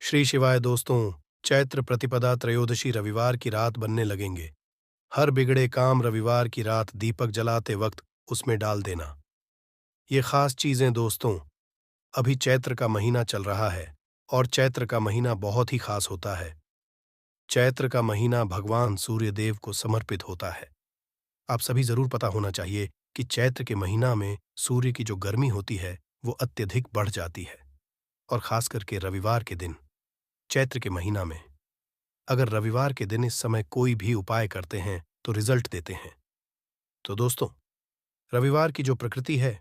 श्री शिवाय दोस्तों। चैत्र प्रतिपदा त्रयोदशी रविवार की रात बनने लगेंगे। हर बिगड़े काम रविवार की रात दीपक जलाते वक्त उसमें डाल देना। ये खास चीजें दोस्तों, अभी चैत्र का महीना चल रहा है और चैत्र का महीना बहुत ही खास होता है। चैत्र का महीना भगवान सूर्य देव को समर्पित होता है। आप सभी जरूर पता होना चाहिए कि चैत्र के महीना में सूर्य की जो गर्मी होती है वो अत्यधिक बढ़ जाती है। और खास करके रविवार के दिन, चैत्र के महीना में अगर रविवार के दिन इस समय कोई भी उपाय करते हैं तो रिजल्ट देते हैं। तो दोस्तों, रविवार की जो प्रकृति है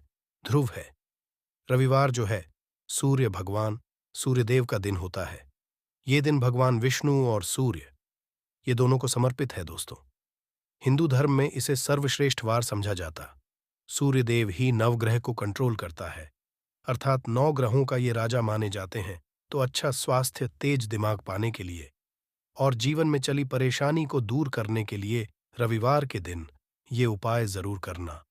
ध्रुव है। रविवार जो है सूर्य भगवान सूर्यदेव का दिन होता है। ये दिन भगवान विष्णु और सूर्य, ये दोनों को समर्पित है दोस्तों। हिंदू धर्म में इसे सर्वश्रेष्ठ वार समझा जाता। सूर्यदेव ही नवग्रह को कंट्रोल करता है, अर्थात 9 ग्रहों का ये राजा माने जाते हैं। तो अच्छा स्वास्थ्य, तेज दिमाग पाने के लिए और जीवन में चली परेशानी को दूर करने के लिए रविवार के दिन ये उपाय जरूर करना।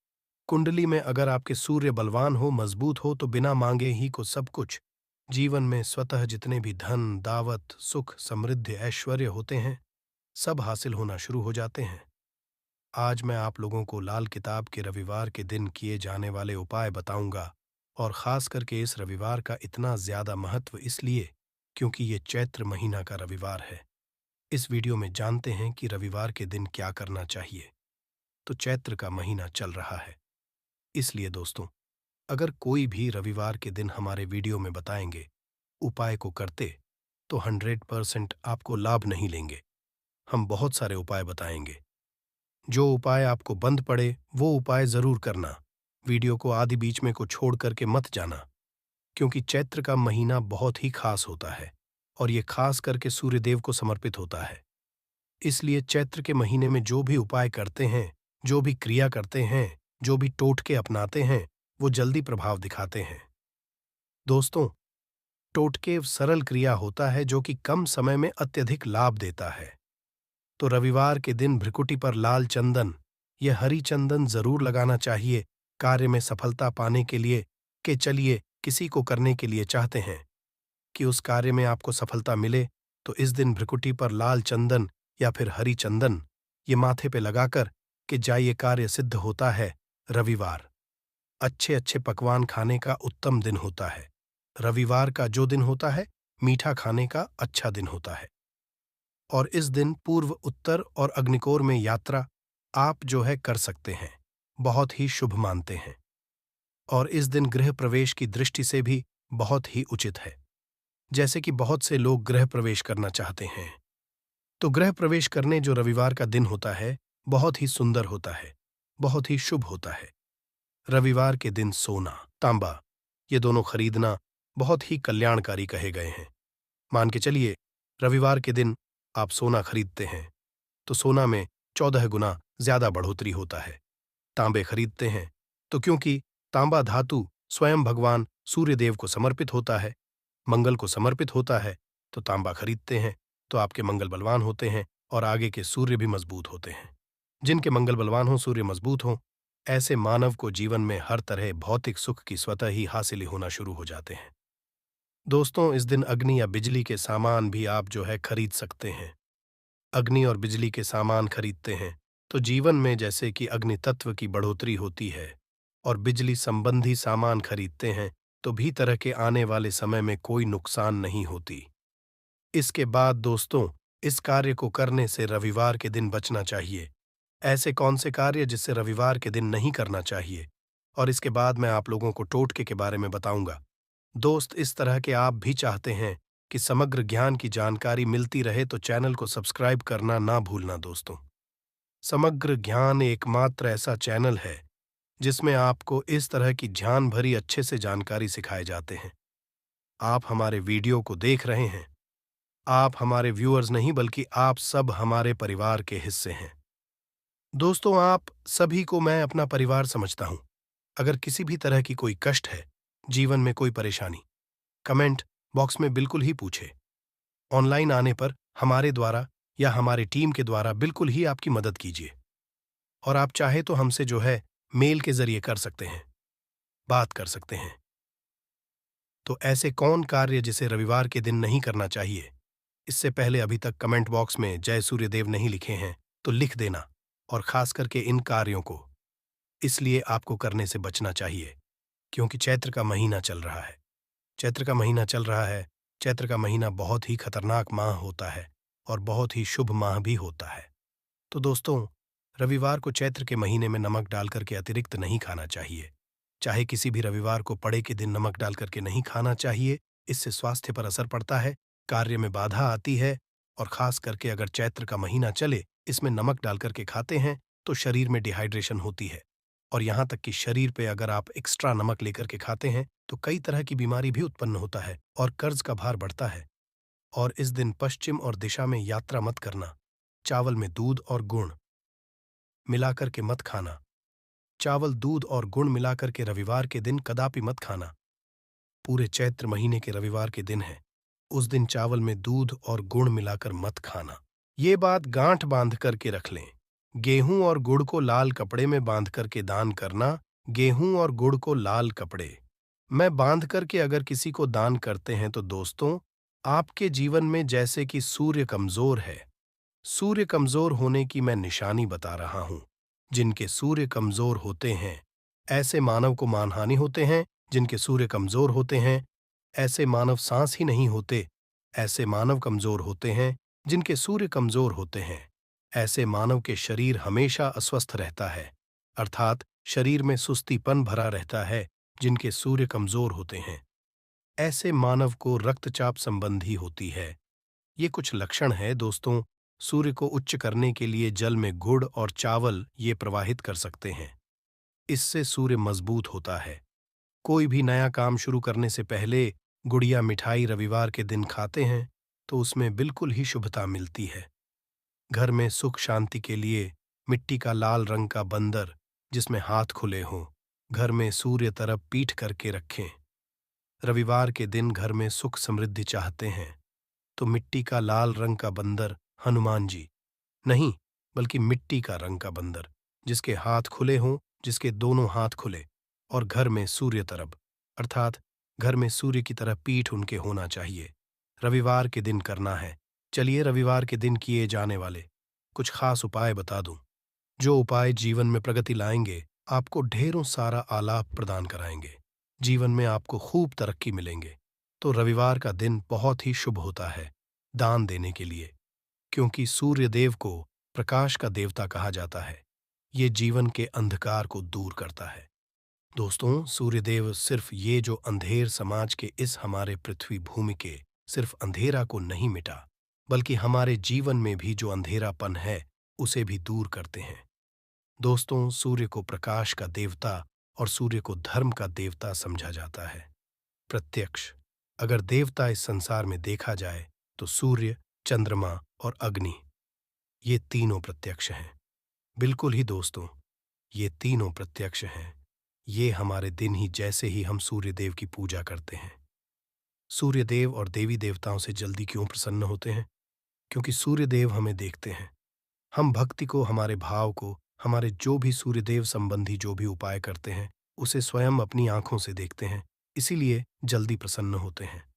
कुंडली में अगर आपके सूर्य बलवान हो, मजबूत हो, तो बिना मांगे ही को सब कुछ जीवन में स्वतः जितने भी धन, दावत, सुख, समृद्धि, ऐश्वर्य होते हैं सब हासिल होना शुरू हो जाते हैं। आज मैं आप लोगों को लाल किताब के रविवार के दिन किए जाने वाले उपाय बताऊंगा। और खास करके इस रविवार का इतना ज्यादा महत्व इसलिए क्योंकि ये चैत्र महीना का रविवार है। इस वीडियो में जानते हैं कि रविवार के दिन क्या करना चाहिए। तो चैत्र का महीना चल रहा है, इसलिए दोस्तों, अगर कोई भी रविवार के दिन हमारे वीडियो में बताएंगे उपाय को करते तो 100% आपको लाभ नहीं लेंगे। हम बहुत सारे उपाय बताएंगे। जो उपाय आपको बंद पड़े वो उपाय जरूर करना। वीडियो को आधे बीच में को छोड़ करके मत जाना, क्योंकि चैत्र का महीना बहुत ही खास होता है और ये खास करके सूर्यदेव को समर्पित होता है। इसलिए चैत्र के महीने में जो भी उपाय करते हैं, जो भी क्रिया करते हैं, जो भी टोटके अपनाते हैं, वो जल्दी प्रभाव दिखाते हैं। दोस्तों, टोटके सरल क्रिया होता है जो कि कम समय में अत्यधिक लाभ देता है। तो रविवार के दिन भ्रिकुटी पर लाल चंदन, यह हरी चंदन जरूर लगाना चाहिए कार्य में सफलता पाने के लिए। कि चलिए किसी को करने के लिए चाहते हैं कि उस कार्य में आपको सफलता मिले, तो इस दिन भ्रिकुटी पर लाल चंदन या फिर हरी चंदन ये माथे पे लगाकर कि जाइए, कार्य सिद्ध होता है। रविवार अच्छे अच्छे पकवान खाने का उत्तम दिन होता है। रविवार का जो दिन होता है मीठा खाने का अच्छा दिन होता है। और इस दिन पूर्व, उत्तर और अग्निकोर में यात्रा आप जो है कर सकते हैं, बहुत ही शुभ मानते हैं। और इस दिन गृह प्रवेश की दृष्टि से भी बहुत ही उचित है। जैसे कि बहुत से लोग गृह प्रवेश करना चाहते हैं, तो गृह प्रवेश करने जो रविवार का दिन होता है बहुत ही सुंदर होता है, बहुत ही शुभ होता है। रविवार के दिन सोना, तांबा ये दोनों खरीदना बहुत ही कल्याणकारी कहे गए हैं। मान के चलिए, रविवार के दिन आप सोना खरीदते हैं तो सोना में 14 गुना ज्यादा बढ़ोतरी होता है। तांबे खरीदते हैं तो क्योंकि तांबा धातु स्वयं भगवान सूर्यदेव को समर्पित होता है, मंगल को समर्पित होता है, तो तांबा खरीदते हैं तो आपके मंगल बलवान होते हैं और आगे के सूर्य भी मजबूत होते हैं। जिनके मंगल बलवान हो, सूर्य मजबूत हो, ऐसे मानव को जीवन में हर तरह भौतिक सुख की स्वतः ही हासिल होना शुरू हो जाते हैं। दोस्तों, इस दिन अग्नि या बिजली के सामान भी आप जो है खरीद सकते हैं। अग्नि और बिजली के सामान खरीदते हैं तो जीवन में जैसे कि अग्नि तत्व की बढ़ोतरी होती है, और बिजली संबंधी सामान खरीदते हैं तो भी तरह के आने वाले समय में कोई नुकसान नहीं होती। इसके बाद दोस्तों, इस कार्य को करने से रविवार के दिन बचना चाहिए। ऐसे कौन से कार्य जिससे रविवार के दिन नहीं करना चाहिए, और इसके बाद मैं आप लोगों को टोटके के बारे में बताऊंगा। दोस्त, इस तरह के आप भी चाहते हैं कि समग्र ज्ञान की जानकारी मिलती रहे तो चैनल को सब्सक्राइब करना ना भूलना दोस्तों। समग्र ज्ञान एकमात्र ऐसा चैनल है जिसमें आपको इस तरह की ध्यान भरी अच्छे से जानकारी सिखाए जाते हैं। आप हमारे वीडियो को देख रहे हैं, आप हमारे व्यूअर्स नहीं बल्कि आप सब हमारे परिवार के हिस्से हैं। दोस्तों, आप सभी को मैं अपना परिवार समझता हूं। अगर किसी भी तरह की कोई कष्ट है, जीवन में कोई परेशानी, कमेंट बॉक्स में बिल्कुल ही पूछे। ऑनलाइन आने पर हमारे द्वारा या हमारी टीम के द्वारा बिल्कुल ही आपकी मदद कीजिए। और आप चाहे तो हमसे जो है मेल के जरिए कर सकते हैं, बात कर सकते हैं। तो ऐसे कौन कार्य जिसे रविवार के दिन नहीं करना चाहिए? इससे पहले अभी तक कमेंट बॉक्स में जय सूर्यदेव नहीं लिखे हैं तो लिख देना, और खास करके इन कार्यों को इसलिए आपको करने से बचना चाहिए क्योंकि चैत्र का महीना चल रहा है। चैत्र का महीना चल रहा है। चैत्र का महीना बहुत ही खतरनाक माह होता है और बहुत ही शुभ माह भी होता है। तो दोस्तों, रविवार को चैत्र के महीने में नमक डाल करके अतिरिक्त नहीं खाना चाहिए। चाहे किसी भी रविवार को पड़े के दिन नमक डाल करके नहीं खाना चाहिए। इससे स्वास्थ्य पर असर पड़ता है, कार्य में बाधा आती है, और खास करके अगर चैत्र का महीना चले इसमें नमक डाल करके खाते हैं तो शरीर में डिहाइड्रेशन होती है, और यहाँ तक कि शरीर पे अगर आप एक्स्ट्रा नमक लेकर के खाते हैं तो कई तरह की बीमारी भी उत्पन्न होता है और कर्ज का भार बढ़ता है। और इस दिन पश्चिम और दिशा में यात्रा मत करना। चावल में दूध और गुड़ मिलाकर के मत खाना। चावल, दूध और गुड़ मिलाकर के रविवार के दिन कदापि मत खाना। पूरे चैत्र महीने के रविवार के दिन है, उस दिन चावल में दूध और गुड़ मिलाकर मत खाना। ये बात गांठ बांध करके रख लें। गेहूं और गुड़ को लाल कपड़े में बांध करके दान करना। गेहूं और गुड़ को लाल कपड़े में बांध करके अगर किसी को दान करते हैं तो दोस्तों, आपके जीवन में जैसे कि सूर्य कमजोर है, सूर्य कमजोर होने की मैं निशानी बता रहा हूं। जिनके सूर्य कमजोर होते हैं ऐसे मानव को मानहानि होते हैं। जिनके सूर्य कमजोर होते हैं ऐसे मानव सांस ही नहीं होते। ऐसे मानव कमजोर होते हैं। जिनके सूर्य कमजोर होते हैं ऐसे मानव के शरीर हमेशा अस्वस्थ रहता है, अर्थात शरीर में सुस्तीपन भरा रहता है। जिनके सूर्य कमजोर होते हैं ऐसे मानव को रक्तचाप संबंधी होती है। ये कुछ लक्षण है दोस्तों। सूर्य को उच्च करने के लिए जल में गुड़ और चावल ये प्रवाहित कर सकते हैं। इससे सूर्य मजबूत होता है। कोई भी नया काम शुरू करने से पहले गुड़िया मिठाई रविवार के दिन खाते हैं तो उसमें बिल्कुल ही शुभता मिलती है। घर में सुख शांति के लिए मिट्टी का लाल रंग का बंदर जिसमें हाथ खुले हों घर में सूर्य तरफ पीठ करके रखें। रविवार के दिन घर में सुख समृद्धि चाहते हैं तो मिट्टी का लाल रंग का बंदर, हनुमान जी नहीं बल्कि मिट्टी का रंग का बंदर जिसके हाथ खुले हों, जिसके दोनों हाथ खुले, और घर में सूर्य तरफ अर्थात घर में सूर्य की तरफ पीठ उनके होना चाहिए। रविवार के दिन करना है। चलिए रविवार के दिन किए जाने वाले कुछ खास उपाय बता दूं, जो उपाय जीवन में प्रगति लाएंगे, आपको ढेरों सारा आलाप प्रदान कराएंगे, जीवन में आपको खूब तरक्की मिलेंगे। तो रविवार का दिन बहुत ही शुभ होता है दान देने के लिए, क्योंकि सूर्य देव को प्रकाश का देवता कहा जाता है। ये जीवन के अंधकार को दूर करता है। दोस्तों, सूर्यदेव सिर्फ ये जो अंधेर समाज के इस हमारे पृथ्वी भूमि के सिर्फ अंधेरा को नहीं मिटा, बल्कि हमारे जीवन में भी जो अंधेरापन है उसे भी दूर करते हैं। दोस्तों, सूर्य को प्रकाश का देवता और सूर्य को धर्म का देवता समझा जाता है। प्रत्यक्ष अगर देवता इस संसार में देखा जाए तो सूर्य, चंद्रमा और अग्नि, ये तीनों प्रत्यक्ष हैं। बिल्कुल ही दोस्तों, ये तीनों प्रत्यक्ष हैं। ये हमारे दिन ही जैसे ही हम सूर्यदेव की पूजा करते हैं। सूर्यदेव और देवी देवताओं से जल्दी क्यों प्रसन्न होते हैं? क्योंकि सूर्यदेव हमें देखते हैं। हम भक्ति को, हमारे भाव को, हमारे जो भी सूर्यदेव संबंधी जो भी उपाय करते हैं उसे स्वयं अपनी आंखों से देखते हैं, इसीलिए जल्दी प्रसन्न होते हैं।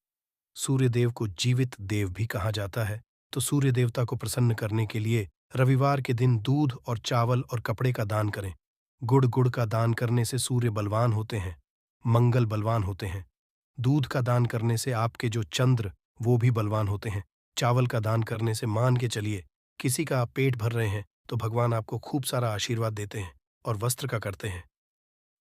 सूर्यदेव को जीवित देव भी कहा जाता है, तो सूर्य देवता को प्रसन्न करने के लिए रविवार के दिन दूध और चावल और कपड़े का दान करें। गुड़ का दान करने से सूर्य बलवान होते हैं, मंगल बलवान होते हैं। दूध का दान करने से आपके जो चंद्र वो भी बलवान होते हैं। चावल का दान करने से मान के चलिए किसी का आप पेट भर रहे हैं तो भगवान आपको खूब सारा आशीर्वाद देते हैं। और वस्त्र का करते हैं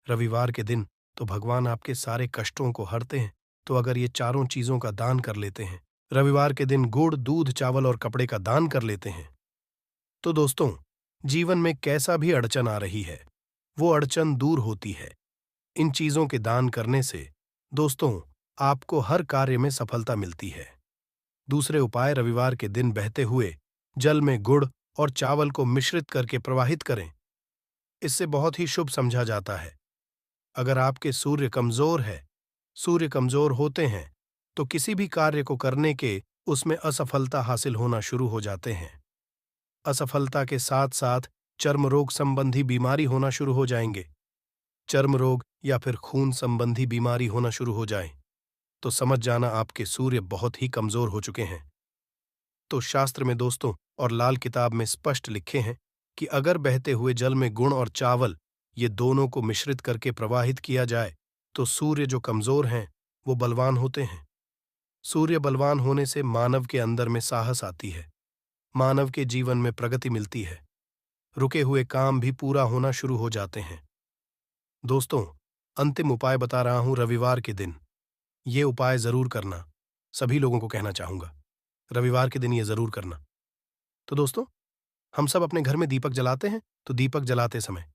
रविवार के दिन तो भगवान आपके सारे कष्टों को हरते हैं। तो अगर ये चारों चीजों का दान कर लेते हैं, रविवार के दिन गुड़, दूध, चावल और कपड़े का दान कर लेते हैं, तो दोस्तों, जीवन में कैसा भी अड़चन आ रही है वो अड़चन दूर होती है। इन चीजों के दान करने से दोस्तों आपको हर कार्य में सफलता मिलती है। दूसरे उपाय, रविवार के दिन बहते हुए जल में गुड़ और चावल को मिश्रित करके प्रवाहित करें। इससे बहुत ही शुभ समझा जाता है। अगर आपके सूर्य कमजोर होते हैं तो किसी भी कार्य को करने के उसमें असफलता हासिल होना शुरू हो जाते हैं। असफलता के साथ साथ चर्म रोग संबंधी बीमारी होना शुरू हो जाएंगे। चर्म रोग या फिर खून संबंधी बीमारी होना शुरू हो जाए। तो समझ जाना आपके सूर्य बहुत ही कमजोर हो चुके हैं। तो शास्त्र में दोस्तों और लाल किताब में स्पष्ट लिखे हैं कि अगर बहते हुए जल में गुण और चावल ये दोनों को मिश्रित करके प्रवाहित किया जाए तो सूर्य जो कमजोर हैं वो बलवान होते हैं। सूर्य बलवान होने से मानव के अंदर में साहस आती है, मानव के जीवन में प्रगति मिलती है, रुके हुए काम भी पूरा होना शुरू हो जाते हैं। दोस्तों, अंतिम उपाय बता रहा हूं रविवार के दिन। ये उपाय जरूर करना, सभी लोगों को कहना चाहूंगा, रविवार के दिन ये जरूर करना। तो दोस्तों, हम सब अपने घर में दीपक जलाते हैं, तो दीपक जलाते समय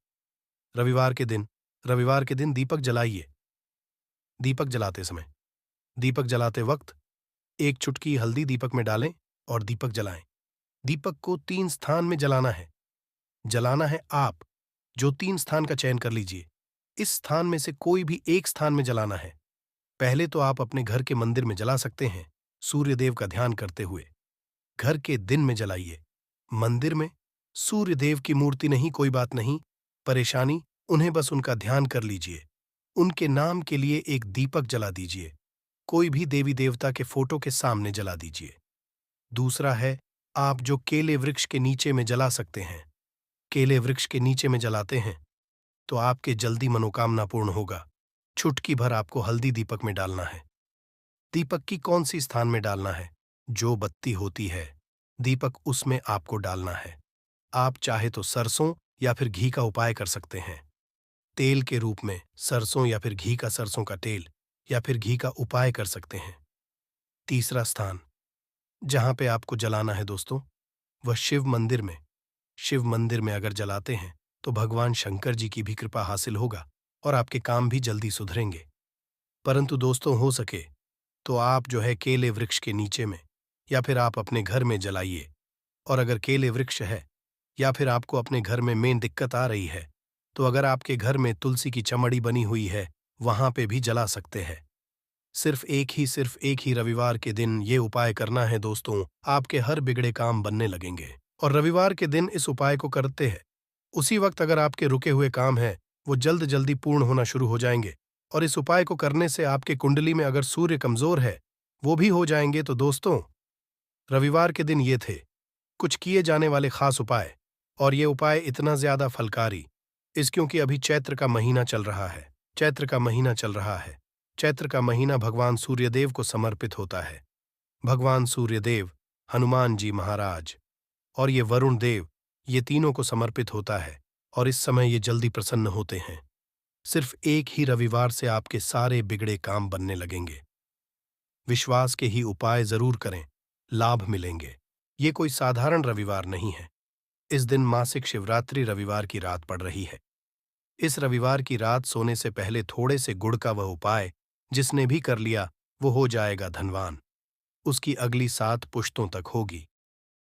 रविवार के दिन दीपक जलाइए। दीपक जलाते समय, दीपक जलाते वक्त एक चुटकी हल्दी दीपक में डालें और दीपक जलाएं। दीपक को 3 स्थान में जलाना है। जलाना है आप, जो 3 स्थान का चयन कर लीजिए। इस स्थान में से कोई भी एक स्थान में जलाना है। पहले तो आप अपने घर के मंदिर में जला सकते हैं, सूर्य देव का ध्यान करते हुए। घर के दिन में जलाइए। मंदिर में सूर्य देव की मूर्ति नहीं, कोई बात नहीं, परेशानी, उन्हें बस उनका ध्यान कर लीजिए। उनके नाम के लिए एक दीपक जला दीजिए। कोई भी देवी देवता के फोटो के सामने जला दीजिए। दूसरा है, आप जो केले वृक्ष के नीचे में जला सकते हैं। केले वृक्ष के नीचे में जलाते हैं तो आपके जल्दी मनोकामना पूर्ण होगा। चुटकी भर आपको हल्दी दीपक में डालना है। दीपक की कौन सी स्थान में डालना है? जो बत्ती होती है दीपक, उसमें आपको डालना है। आप चाहे तो सरसों या फिर घी का उपाय कर सकते हैं। तेल के रूप में सरसों या फिर घी का, सरसों का तेल या फिर घी का उपाय कर सकते हैं। तीसरा स्थान जहां पे आपको जलाना है दोस्तों, वह शिव मंदिर में। शिव मंदिर में अगर जलाते हैं तो भगवान शंकर जी की भी कृपा हासिल होगा और आपके काम भी जल्दी सुधरेंगे। परंतु दोस्तों, हो सके तो आप जो है केले वृक्ष के नीचे में या फिर आप अपने घर में जलाइए। और अगर केले वृक्ष है या फिर आपको अपने घर में मेन दिक्कत आ रही है, तो अगर आपके घर में तुलसी की चमड़ी बनी हुई है, वहां पे भी जला सकते हैं। सिर्फ एक ही रविवार के दिन ये उपाय करना है दोस्तों, आपके हर बिगड़े काम बनने लगेंगे। और रविवार के दिन इस उपाय को करते हैं, उसी वक्त अगर आपके रुके हुए काम हैं वो जल्द जल्दी पूर्ण होना शुरू हो जाएंगे। और इस उपाय को करने से आपके कुंडली में अगर सूर्य कमजोर है वो भी हो जाएंगे। तो दोस्तों, रविवार के दिन ये थे कुछ किए जाने वाले खास उपाय। और ये उपाय इतना ज्यादा फलकारी इस क्योंकि अभी चैत्र का महीना चल रहा है। चैत्र का महीना चल रहा है। चैत्र का महीना भगवान सूर्यदेव को समर्पित होता है। भगवान सूर्यदेव, हनुमान जी महाराज और ये वरुण देव, ये तीनों को समर्पित होता है। और इस समय ये जल्दी प्रसन्न होते हैं। सिर्फ एक ही रविवार से आपके सारे बिगड़े काम बनने लगेंगे। विश्वास के ही उपाय जरूर करें, लाभ मिलेंगे। ये कोई साधारण रविवार नहीं है। इस दिन मासिक शिवरात्रि रविवार की रात पड़ रही है। इस रविवार की रात सोने से पहले थोड़े से गुड़ का वह उपाय जिसने भी कर लिया वो हो जाएगा धनवान। उसकी अगली 7 पुश्तों तक होगी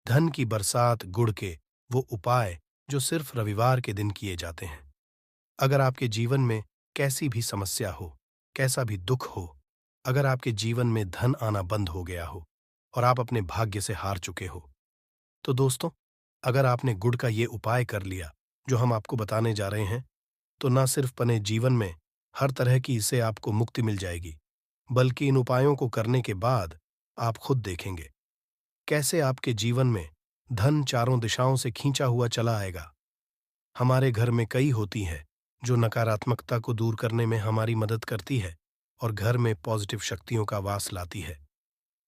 धन की बरसात। गुड़ के वो उपाय जो सिर्फ रविवार के दिन किए जाते हैं। अगर आपके जीवन में कैसी भी समस्या हो, कैसा भी दुख हो, अगर आपके जीवन में धन आना बंद हो गया हो और आप अपने भाग्य से हार चुके हो, तो दोस्तों, अगर आपने गुड़ का ये उपाय कर लिया जो हम आपको बताने जा रहे हैं, तो न सिर्फ अपने जीवन में हर तरह की इससे आपको मुक्ति मिल जाएगी, बल्कि इन उपायों को करने के बाद आप खुद देखेंगे कैसे आपके जीवन में धन चारों दिशाओं से खींचा हुआ चला आएगा। हमारे घर में कई होती है जो नकारात्मकता को दूर करने में हमारी मदद करती है और घर में पॉजिटिव शक्तियों का वास लाती है।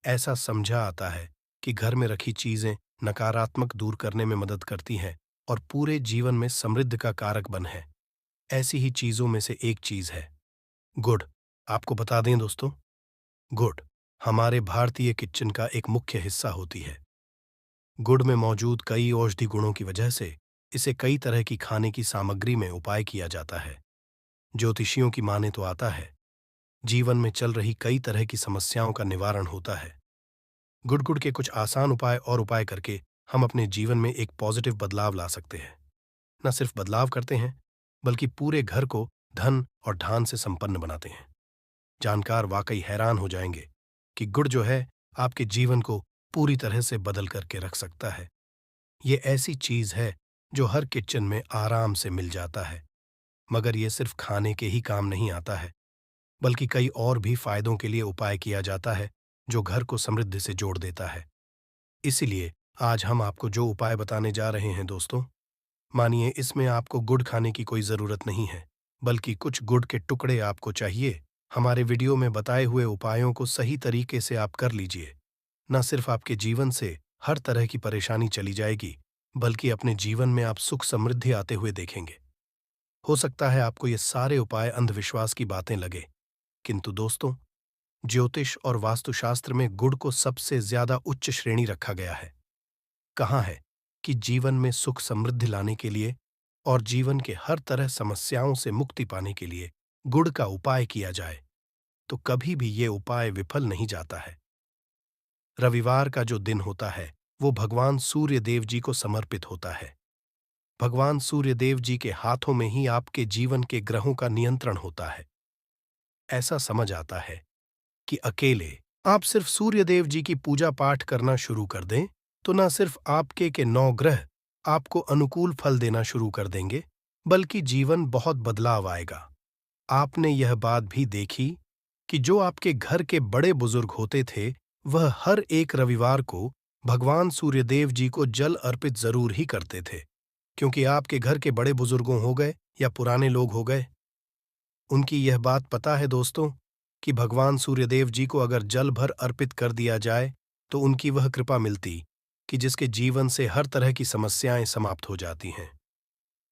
ऐसा समझा आता है कि घर में रखी चीजें नकारात्मक दूर करने में मदद करती हैं और पूरे जीवन में समृद्धि का कारक बन है। ऐसी ही चीजों में से एक चीज है गुड़। आपको बता दें दोस्तों, गुड़ हमारे भारतीय किचन का एक मुख्य हिस्सा होती है। गुड़ में मौजूद कई औषधि गुणों की वजह से इसे कई तरह की खाने की सामग्री में उपाय किया जाता है। ज्योतिषियों की माने तो आता है जीवन में चल रही कई तरह की समस्याओं का निवारण होता है। गुड़ के कुछ आसान उपाय और उपाय करके हम अपने जीवन में एक पॉजिटिव बदलाव ला सकते हैं। न सिर्फ बदलाव करते हैं बल्कि पूरे घर को धन और ढान से संपन्न बनाते हैं। जानकार वाकई हैरान हो जाएंगे कि गुड़ जो है आपके जीवन को पूरी तरह से बदल करके रख सकता है। ये ऐसी चीज है जो हर किचन में आराम से मिल जाता है, मगर ये सिर्फ खाने के ही काम नहीं आता है। बल्कि कई और भी फायदों के लिए उपाय किया जाता है जो घर को समृद्धि से जोड़ देता है। इसीलिए आज हम आपको जो उपाय बताने जा रहे हैं दोस्तों, मानिए इसमें आपको गुड़ खाने की कोई ज़रूरत नहीं है, बल्कि कुछ गुड़ के टुकड़े आपको चाहिए। हमारे वीडियो में बताए हुए उपायों को सही तरीके से आप कर लीजिए। न सिर्फ आपके जीवन से हर तरह की परेशानी चली जाएगी, बल्कि अपने जीवन में आप सुख समृद्धि आते हुए देखेंगे। हो सकता है आपको ये सारे उपाय अंधविश्वास की बातें लगे, किंतु दोस्तों, ज्योतिष और वास्तुशास्त्र में गुड़ को सबसे ज्यादा उच्च श्रेणी रखा गया है। कहा है कि जीवन में सुख समृद्धि लाने के लिए और जीवन के हर तरह समस्याओं से मुक्ति पाने के लिए गुड़ का उपाय किया जाए, तो कभी भी ये उपाय विफल नहीं जाता है। रविवार का जो दिन होता है वो भगवान सूर्य देव जी को समर्पित होता है। भगवान सूर्य देव जी के हाथों में ही आपके जीवन के ग्रहों का नियंत्रण होता है। ऐसा समझ आता है कि अकेले आप सिर्फ सूर्य देव जी की पूजा पाठ करना शुरू कर दें, तो न सिर्फ आपके के 9 ग्रह आपको अनुकूल फल देना शुरू कर देंगे, बल्कि जीवन बहुत बदलाव आएगा। आपने यह बात भी देखी कि जो आपके घर के बड़े बुजुर्ग होते थे, वह हर एक रविवार को भगवान सूर्यदेव जी को जल अर्पित जरूर ही करते थे, क्योंकि आपके घर के बड़े बुजुर्गों हो गए या पुराने लोग हो गए, उनकी यह बात पता है दोस्तों कि भगवान सूर्यदेव जी को अगर जल भर अर्पित कर दिया जाए तो उनकी वह कृपा मिलती कि जिसके जीवन से हर तरह की समस्याएं समाप्त हो जाती हैं।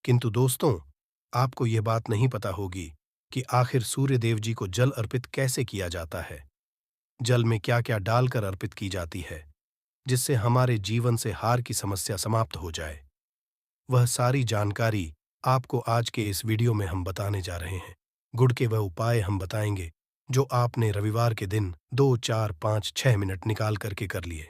किंतु दोस्तों, आपको यह बात नहीं पता होगी कि आखिर सूर्यदेव जी को जल अर्पित कैसे किया जाता है। जल में क्या क्या डालकर अर्पित की जाती है जिससे हमारे जीवन से हार की समस्या समाप्त हो जाए। वह सारी जानकारी आपको आज के इस वीडियो में हम बताने जा रहे हैं। गुड़ के वह उपाय हम बताएंगे जो आपने रविवार के दिन 2, 4, 5, 6 मिनट निकाल करके कर लिए,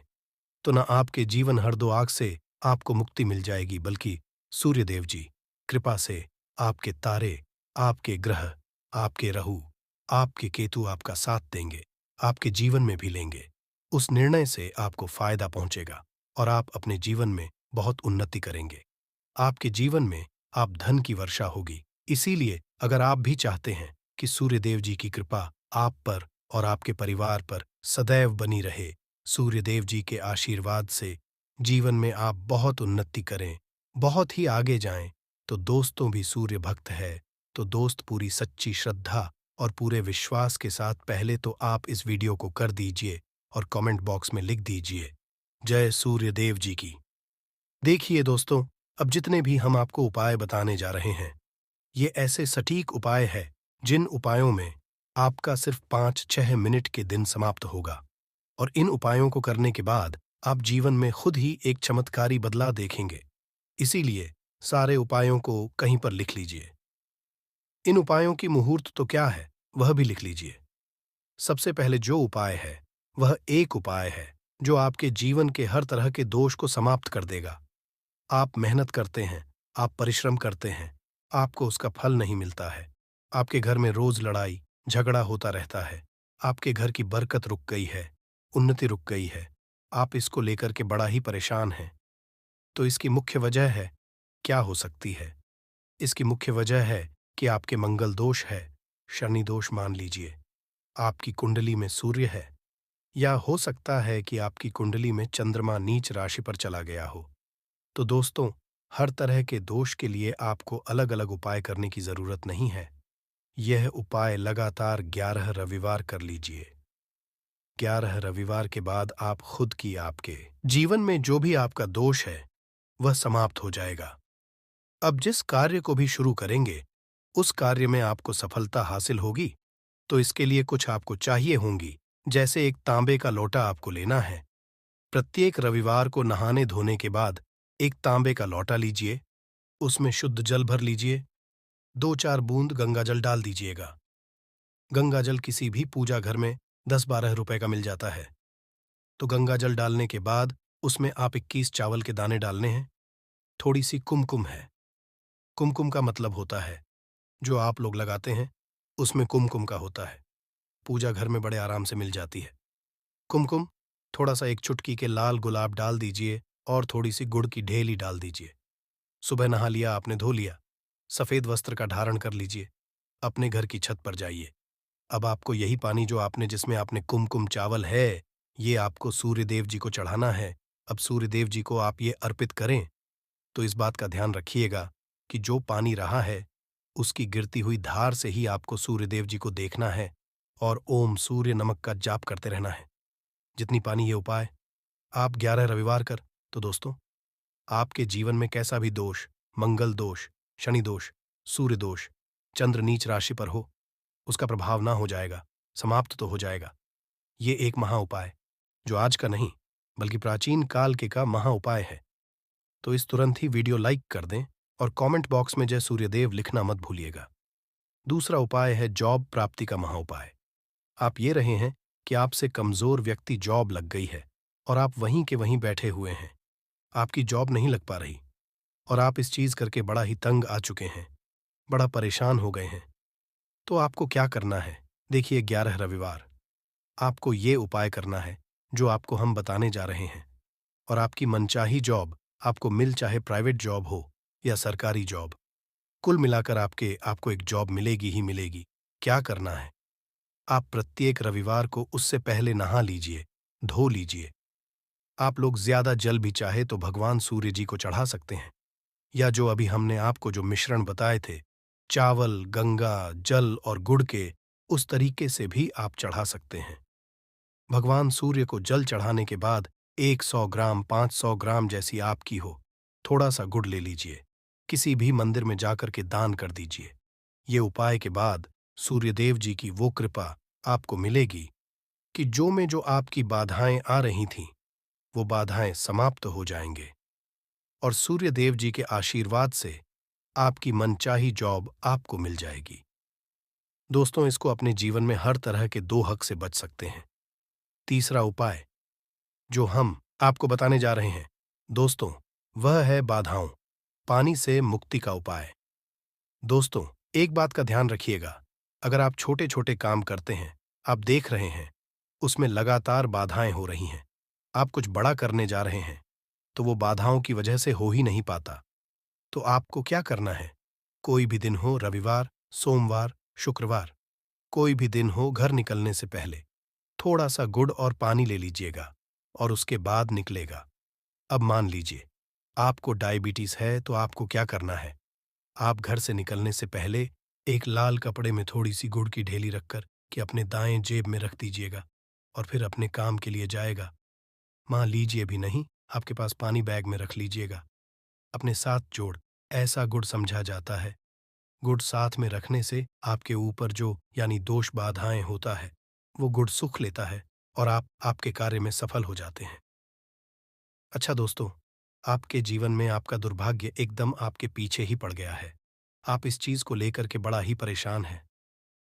तो न आपके जीवन हर दो आग से आपको मुक्ति मिल जाएगी, बल्कि सूर्यदेव जी कृपा से आपके तारे, आपके ग्रह, आपके राहु, आपके केतु आपका साथ देंगे, आपके जीवन में भी लेंगे। उस निर्णय से आपको फायदा पहुंचेगा और आप अपने जीवन में बहुत उन्नति करेंगे। आपके जीवन में आप धन की वर्षा होगी। इसीलिए अगर आप भी चाहते हैं कि सूर्यदेव जी की कृपा आप पर और आपके परिवार पर सदैव बनी रहे, सूर्यदेव जी के आशीर्वाद से जीवन में आप बहुत उन्नति करें, बहुत ही आगे जाएं, तो दोस्तों भी सूर्य भक्त है, तो दोस्त पूरी सच्ची श्रद्धा और पूरे विश्वास के साथ पहले तो आप इस वीडियो को कर दीजिए और कमेंट बॉक्स में लिख दीजिए, जय सूर्यदेव जी की। देखिए दोस्तों, अब जितने भी हम आपको उपाय बताने जा रहे हैं, ये ऐसे सटीक उपाय हैं जिन उपायों में आपका सिर्फ 5-6 मिनट के दिन समाप्त होगा, और इन उपायों को करने के बाद आप जीवन में खुद ही एक चमत्कारी बदलाव देखेंगे। इसीलिए सारे उपायों को कहीं पर लिख लीजिए। इन उपायों की मुहूर्त तो क्या है, वह भी लिख लीजिए। सबसे पहले जो उपाय है, वह एक उपाय है जो आपके जीवन के हर तरह के दोष को समाप्त कर देगा। आप मेहनत करते हैं, आप परिश्रम करते हैं, आपको उसका फल नहीं मिलता है, आपके घर में रोज लड़ाई झगड़ा होता रहता है, आपके घर की बरकत रुक गई है, उन्नति रुक गई है, आप इसको लेकर के बड़ा ही परेशान हैं। तो इसकी मुख्य वजह है, क्या हो सकती है? इसकी मुख्य वजह है कि आपके मंगल दोष है, शनि दोष मान लीजिए, आपकी कुंडली में सूर्य है, या हो सकता है कि आपकी कुंडली में चंद्रमा नीच राशि पर चला गया हो। तो दोस्तों, हर तरह के दोष के लिए आपको अलग अलग उपाय करने की जरूरत नहीं है। यह उपाय लगातार 11 रविवार कर लीजिए। 11 रविवार के बाद आप खुद की आपके जीवन में जो भी आपका दोष है वह समाप्त हो जाएगा। अब जिस कार्य को भी शुरू करेंगे, उस कार्य में आपको सफलता हासिल होगी, तो इसके लिए कुछ आपको चाहिए होंगी, जैसे एक तांबे का लोटा आपको लेना है। प्रत्येक रविवार को नहाने धोने के बाद एक तांबे का लोटा लीजिए, उसमें शुद्ध जल भर लीजिए, 2-4 बूंद गंगा जल डाल दीजिएगा। गंगा जल किसी भी पूजा घर में 10-12 रुपए का मिल जाता है। तो गंगा जल डालने के बाद उसमें आप 21 चावल के दाने डालने हैं। थोड़ी सी कुमकुम है। कुमकुम का मतलब होता है, जो आप लोग लगाते हैं उसमें कुमकुम का होता है, पूजा घर में बड़े आराम से मिल जाती है। कुमकुम, थोड़ा सा एक चुटकी के लाल गुलाब डाल दीजिए और थोड़ी सी गुड़ की ढेली डाल दीजिए। सुबह नहा लिया आपने, धो लिया, सफेद वस्त्र का धारण कर लीजिए, अपने घर की छत पर जाइए, अब आपको यही पानी जो आपने जिसमें आपने कुमकुम चावल है, ये आपको सूर्यदेव जी को चढ़ाना है। अब सूर्यदेव जी को आप ये अर्पित करें, तो इस बात का ध्यान रखिएगा कि जो पानी रहा है, उसकी गिरती हुई धार से ही आपको सूर्यदेव जी को देखना है और ओम सूर्य नमक का जाप करते रहना है। जितनी पानी ये उपाय आप 11 रविवार कर, तो दोस्तों, आपके जीवन में कैसा भी दोष, मंगल दोष, शनि दोष, सूर्य दोष, चंद्र नीच राशि पर हो, उसका प्रभाव ना हो जाएगा, समाप्त तो हो जाएगा। ये एक महा उपाय, जो आज का नहीं, बल्कि प्राचीन काल के का महा उपाय है। तो इस तुरंत ही वीडियो लाइक कर दें और कमेंट बॉक्स में जय सूर्यदेव लिखना मत भूलिएगा। दूसरा उपाय है जॉब प्राप्ति का महा उपाय। आप ये रहे हैं कि आपसे कमजोर व्यक्ति जॉब लग गई है और आप वहीं के वहीं बैठे हुए हैं। आपकी जॉब नहीं लग पा रही और आप इस चीज करके बड़ा ही तंग आ चुके हैं, बड़ा परेशान हो गए हैं। तो आपको क्या करना है? देखिए, 11 रविवार आपको ये उपाय करना है जो आपको हम बताने जा रहे हैं, और आपकी मनचाही जॉब आपको मिल, चाहे प्राइवेट जॉब हो या सरकारी जॉब, कुल मिलाकर आपको एक जॉब मिलेगी ही मिलेगी। क्या करना है? आप प्रत्येक रविवार को उससे पहले नहा लीजिए, धो लीजिए। आप लोग ज्यादा जल भी चाहे तो भगवान सूर्य जी को चढ़ा सकते हैं, या जो अभी हमने आपको जो मिश्रण बताए थे, चावल, गंगा जल और गुड़ के, उस तरीके से भी आप चढ़ा सकते हैं। भगवान सूर्य को जल चढ़ाने के बाद 100 ग्राम, 500 ग्राम जैसी आपकी हो, थोड़ा सा गुड़ ले लीजिए, किसी भी मंदिर में जाकर के दान कर दीजिए। ये उपाय के बाद सूर्यदेव जी की वो कृपा आपको मिलेगी कि जो आपकी बाधाएं आ रही थीं, वो बाधाएं समाप्त हो जाएंगे, और सूर्यदेव जी के आशीर्वाद से आपकी मनचाही जॉब आपको मिल जाएगी। दोस्तों, इसको अपने जीवन में हर तरह के दो हक से बच सकते हैं। तीसरा उपाय जो हम आपको बताने जा रहे हैं, दोस्तों, वह है बाधाओं, पानी से मुक्ति का उपाय। दोस्तों, एक बात का ध्यान रखिएगा, अगर आप छोटे छोटे काम करते हैं, आप देख रहे हैं, उसमें लगातार बाधाएं हो रही हैं, आप कुछ बड़ा करने जा रहे हैं, तो वो बाधाओं की वजह से हो ही नहीं पाता, तो आपको क्या करना है? कोई भी दिन हो, रविवार, सोमवार, शुक्रवार, कोई भी दिन हो, घर निकलने से पहले थोड़ा सा गुड़ और पानी ले लीजिएगा और उसके बाद निकलेगा। अब मान लीजिए आपको डायबिटीज है, तो आपको क्या करना है? आप घर से निकलने से पहले एक लाल कपड़े में थोड़ी सी गुड़ की ढेली रखकर कि अपने दाएं जेब में रख दीजिएगा और फिर अपने काम के लिए जाएगा। मान लीजिए भी नहीं, आपके पास पानी बैग में रख लीजिएगा। अपने साथ जोड़, ऐसा गुड़ समझा जाता है। गुड़ साथ में रखने से आपके ऊपर जो यानी दोष बाधाएं होता है, वो गुड़ सुख लेता है और आप आपके कार्य में सफल हो जाते हैं। अच्छा दोस्तों, आपके जीवन में आपका दुर्भाग्य एकदम आपके पीछे ही पड़ गया है। आप इस चीज को लेकर के बड़ा ही परेशान हैं।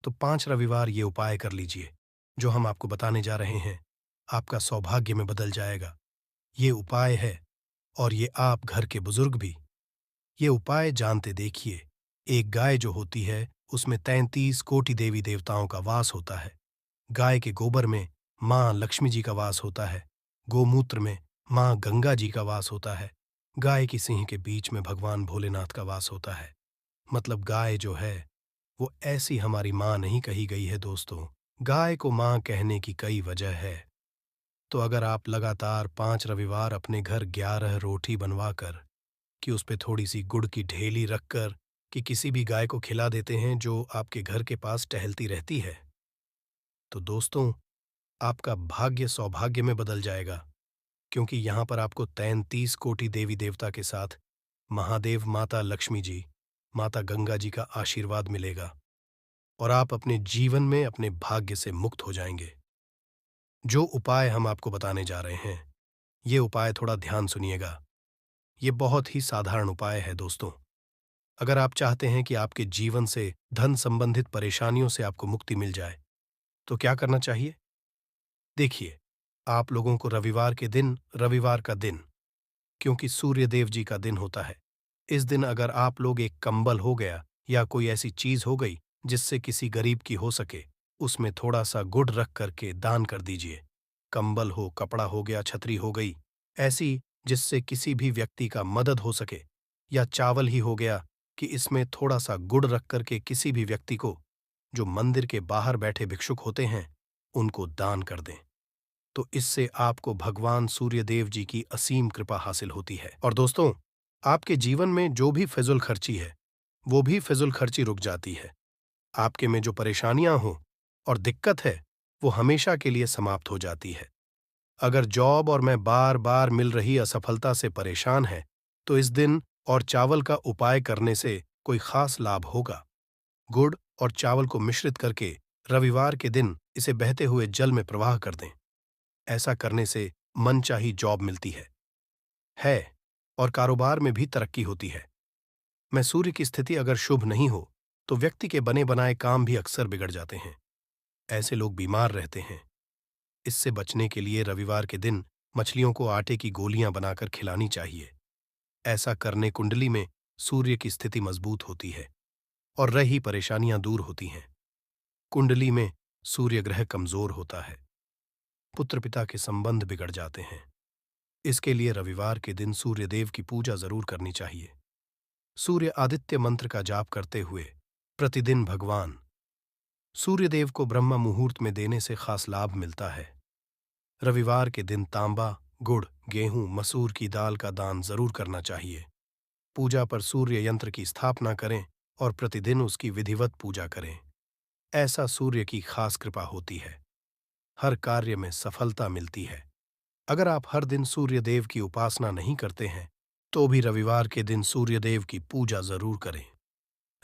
तो 5 रविवार ये उपाय कर लीजिए, जो हम आपको बताने जा रहे हैं, आपका सौभाग्य में बदल जाएगा। ये उपाय है, और ये आप घर के बुजुर्ग भी ये उपाय जानते देखिए। एक गाय जो होती है, उसमें 33 कोटि देवी देवताओं का वास होता है। गाय के गोबर में माँ लक्ष्मी जी का वास होता है, गोमूत्र में माँ गंगा जी का वास होता है, गाय की सिंह के बीच में भगवान भोलेनाथ का वास होता है। मतलब गाय जो है, वो ऐसी हमारी माँ नहीं कही गई है दोस्तों। गाय को माँ कहने की कई वजह है। तो अगर आप लगातार 5 रविवार अपने घर 11 रोटी बनवाकर कि उस पे थोड़ी सी गुड़ की ढेली रखकर कि किसी भी गाय को खिला देते हैं जो आपके घर के पास टहलती रहती है, तो दोस्तों, आपका भाग्य सौभाग्य में बदल जाएगा, क्योंकि यहाँ पर आपको 33 कोटि देवी देवता के साथ महादेव, माता लक्ष्मी जी, माता गंगा जी का आशीर्वाद मिलेगा और आप अपने जीवन में अपने भाग्य से मुक्त हो जाएंगे। जो उपाय हम आपको बताने जा रहे हैं, ये उपाय थोड़ा ध्यान सुनिएगा। ये बहुत ही साधारण उपाय है दोस्तों। अगर आप चाहते हैं कि आपके जीवन से धन संबंधित परेशानियों से आपको मुक्ति मिल जाए, तो क्या करना चाहिए? देखिए, आप लोगों को रविवार का दिन, क्योंकि सूर्य देव जी का दिन होता है, इस दिन अगर आप लोग एक कंबल हो गया या कोई ऐसी चीज हो गई जिससे किसी गरीब की हो सके, उसमें थोड़ा सा गुड़ रख करके दान कर दीजिए। कंबल हो, कपड़ा हो गया, छतरी हो गई, ऐसी जिससे किसी भी व्यक्ति का मदद हो सके, या चावल ही हो गया कि इसमें थोड़ा सा गुड़ रख करके किसी भी व्यक्ति को जो मंदिर के बाहर बैठे भिक्षुक होते हैं उनको दान कर दें, तो इससे आपको भगवान सूर्यदेव जी की असीम कृपा हासिल होती है। और दोस्तों, आपके जीवन में जो भी फिजूल खर्ची है वो भी फिजूल खर्ची रुक जाती है। आपके में जो परेशानियां हो और दिक्कत है वो हमेशा के लिए समाप्त हो जाती है। अगर जॉब और मैं बार बार मिल रही असफलता से परेशान है तो इस दिन और चावल का उपाय करने से कोई खास लाभ होगा। गुड़ और चावल को मिश्रित करके रविवार के दिन इसे बहते हुए जल में प्रवाह कर दें। ऐसा करने से मनचाही जॉब मिलती है और कारोबार में भी तरक्की होती है। मैं सूर्य की स्थिति अगर शुभ नहीं हो तो व्यक्ति के बने बनाए काम भी अक्सर बिगड़ जाते हैं। ऐसे लोग बीमार रहते हैं। इससे बचने के लिए रविवार के दिन मछलियों को आटे की गोलियां बनाकर खिलानी चाहिए। ऐसा करने कुंडली में सूर्य की स्थिति मजबूत होती है और रही परेशानियां दूर होती हैं। कुंडली में सूर्य ग्रह कमजोर होता है, पुत्र पिता के संबंध बिगड़ जाते हैं। इसके लिए रविवार के दिन सूर्यदेव की पूजा जरूर करनी चाहिए। सूर्य आदित्य मंत्र का जाप करते हुए प्रतिदिन भगवान सूर्यदेव को ब्रह्म मुहूर्त में देने से खास लाभ मिलता है। रविवार के दिन तांबा, गुड़, गेहूं, मसूर की दाल का दान जरूर करना चाहिए। पूजा पर सूर्य यंत्र की स्थापना करें और प्रतिदिन उसकी विधिवत पूजा करें। ऐसा सूर्य की खास कृपा होती है। हर कार्य में सफलता मिलती है। अगर आप हर दिन सूर्यदेव की उपासना नहीं करते हैं तो भी रविवार के दिन सूर्यदेव की पूजा जरूर करें।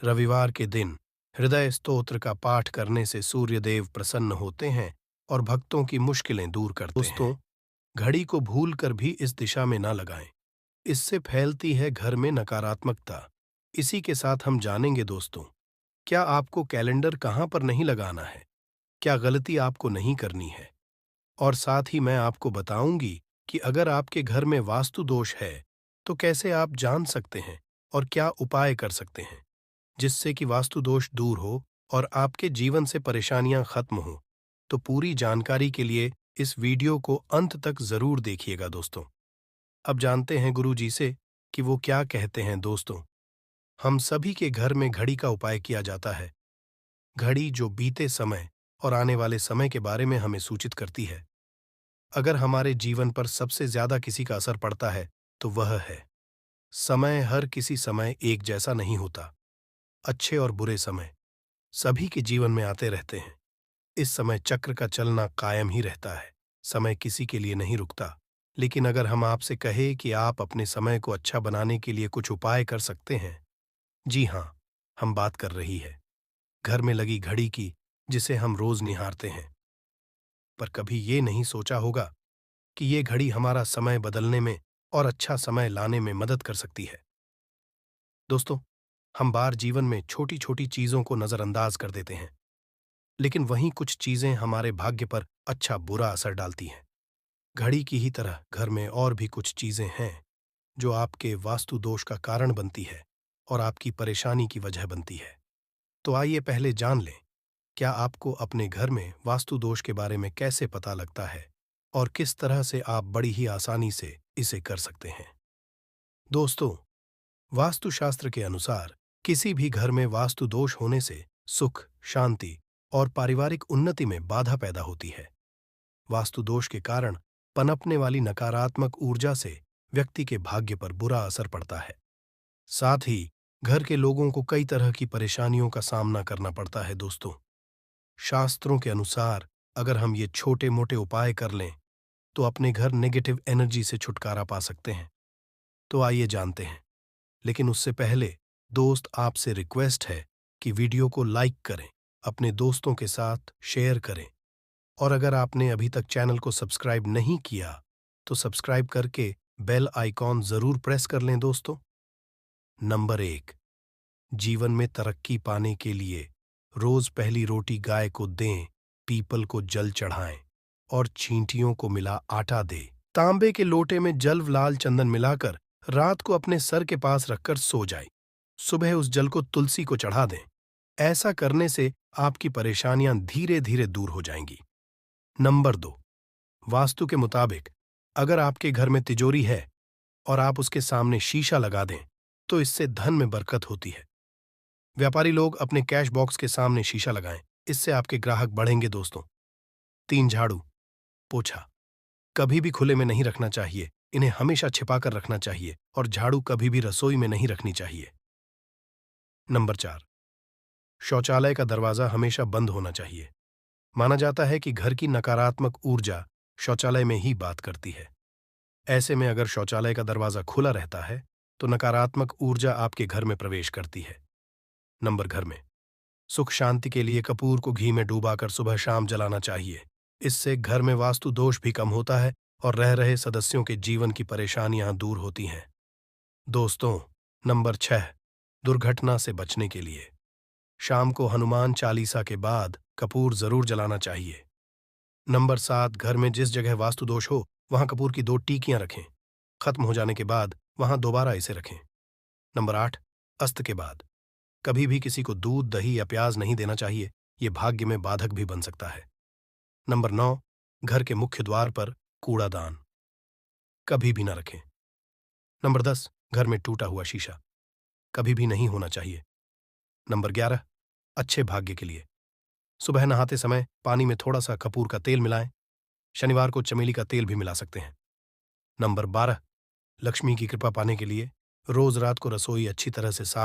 रविवार के दिन हृदय स्तोत्र का पाठ करने से सूर्यदेव प्रसन्न होते हैं और भक्तों की मुश्किलें दूर करते हैं। दोस्तों, घड़ी को भूल कर भी इस दिशा में न लगाएं। इससे फैलती है घर में नकारात्मकता। इसी के साथ हम जानेंगे दोस्तों, क्या आपको कैलेंडर कहाँ पर नहीं लगाना है, क्या गलती आपको नहीं करनी है, और साथ ही मैं आपको बताऊंगी कि अगर आपके घर में वास्तु दोष है तो कैसे आप जान सकते हैं और क्या उपाय कर सकते हैं जिससे कि वास्तु दोष दूर हो और आपके जीवन से परेशानियां खत्म हो। तो पूरी जानकारी के लिए इस वीडियो को अंत तक जरूर देखिएगा दोस्तों। अब जानते हैं गुरु जी से कि वो क्या कहते हैं। दोस्तों, हम सभी के घर में घड़ी का उपाय किया जाता है। घड़ी जो बीते समय और आने वाले समय के बारे में हमें सूचित करती है। अगर हमारे जीवन पर सबसे ज्यादा किसी का असर पड़ता है तो वह है समय। हर किसी समय एक जैसा नहीं होता। अच्छे और बुरे समय सभी के जीवन में आते रहते हैं। इस समय चक्र का चलना कायम ही रहता है। समय किसी के लिए नहीं रुकता। लेकिन अगर हम आपसे कहें कि आप अपने समय को अच्छा बनाने के लिए कुछ उपाय कर सकते हैं, जी हाँ, हम बात कर रही है घर में लगी घड़ी की, जिसे हम रोज निहारते हैं। पर कभी ये नहीं सोचा होगा कि ये घड़ी हमारा समय बदलने में और अच्छा समय लाने में मदद कर सकती है। दोस्तों, हम बार जीवन में छोटी छोटी चीजों को नजरअंदाज कर देते हैं, लेकिन वहीं कुछ चीजें हमारे भाग्य पर अच्छा बुरा असर डालती हैं। घड़ी की ही तरह घर में और भी कुछ चीजें हैं जो आपके वास्तु दोष का कारण बनती है और आपकी परेशानी की वजह बनती है। तो आइए पहले जान लें, क्या आपको अपने घर में वास्तु दोष के बारे में कैसे पता लगता है और किस तरह से आप बड़ी ही आसानी से इसे कर सकते हैं। दोस्तों, वास्तुशास्त्र के अनुसार किसी भी घर में वास्तु दोष होने से सुख, शांति और पारिवारिक उन्नति में बाधा पैदा होती है। वास्तु दोष के कारण पनपने वाली नकारात्मक ऊर्जा से व्यक्ति के भाग्य पर बुरा असर पड़ता है। साथ ही घर के लोगों को कई तरह की परेशानियों का सामना करना पड़ता है। दोस्तों, शास्त्रों के अनुसार अगर हम ये छोटे मोटे उपाय कर लें तो अपने घर नेगेटिव एनर्जी से छुटकारा पा सकते हैं। तो आइए जानते हैं, लेकिन उससे पहले दोस्त, आपसे रिक्वेस्ट है कि वीडियो को लाइक करें, अपने दोस्तों के साथ शेयर करें, और अगर आपने अभी तक चैनल को सब्सक्राइब नहीं किया तो सब्सक्राइब करके बेल आइकॉन जरूर प्रेस कर लें। दोस्तों, नंबर 1, जीवन में तरक्की पाने के लिए रोज पहली रोटी गाय को दें, पीपल को जल चढ़ाएं और चींटियों को मिला आटा दें। तांबे के लोटे में जल लाल चंदन मिलाकर रात को अपने सर के पास रखकर सो जाएं। सुबह उस जल को तुलसी को चढ़ा दें। ऐसा करने से आपकी परेशानियां धीरे धीरे दूर हो जाएंगी। नंबर 2, वास्तु के मुताबिक अगर आपके घर में तिजोरी है और आप उसके सामने शीशा लगा दें तो इससे धन में बरकत होती है। व्यापारी लोग अपने कैश बॉक्स के सामने शीशा लगाएं, इससे आपके ग्राहक बढ़ेंगे दोस्तों। 3 झाड़ू, पोछा कभी भी खुले में नहीं रखना चाहिए, इन्हें हमेशा छिपाकर रखना चाहिए और झाड़ू कभी भी रसोई में नहीं रखनी चाहिए। नंबर 4, शौचालय का दरवाजा हमेशा बंद होना चाहिए। माना जाता है कि घर की नकारात्मक ऊर्जा शौचालय में ही बात करती है। ऐसे में अगर शौचालय का दरवाजा खुला रहता है तो नकारात्मक ऊर्जा आपके घर में प्रवेश करती है। नंबर घर में सुख शांति के लिए कपूर को घी में डूबाकर सुबह शाम जलाना चाहिए। इससे घर में वास्तु दोष भी कम होता है और रह रहे सदस्यों के जीवन की परेशानियां दूर होती हैं। दोस्तों, नंबर 6, दुर्घटना से बचने के लिए शाम को हनुमान चालीसा के बाद कपूर जरूर जलाना चाहिए। नंबर 7, घर में जिस जगह वास्तु दोष हो वहां कपूर की 2 टीकियां रखें। खत्म हो जाने के बाद वहां दोबारा इसे रखें। नंबर 8, अस्त के बाद कभी भी किसी को दूध, दही या प्याज नहीं देना चाहिए, ये भाग्य में बाधक भी बन सकता है। नंबर 9, घर के मुख्य द्वार पर कूड़ादान कभी भी न रखें। नंबर 10, घर में टूटा हुआ शीशा कभी भी नहीं होना चाहिए। नंबर 11, अच्छे भाग्य के लिए सुबह नहाते समय पानी में थोड़ा सा कपूर का तेल मिलाएं। शनिवार को चमेली का तेल भी मिला सकते हैं। नंबर 12, लक्ष्मी की कृपा पाने के लिए रोज रात को रसोई अच्छी तरह से साफ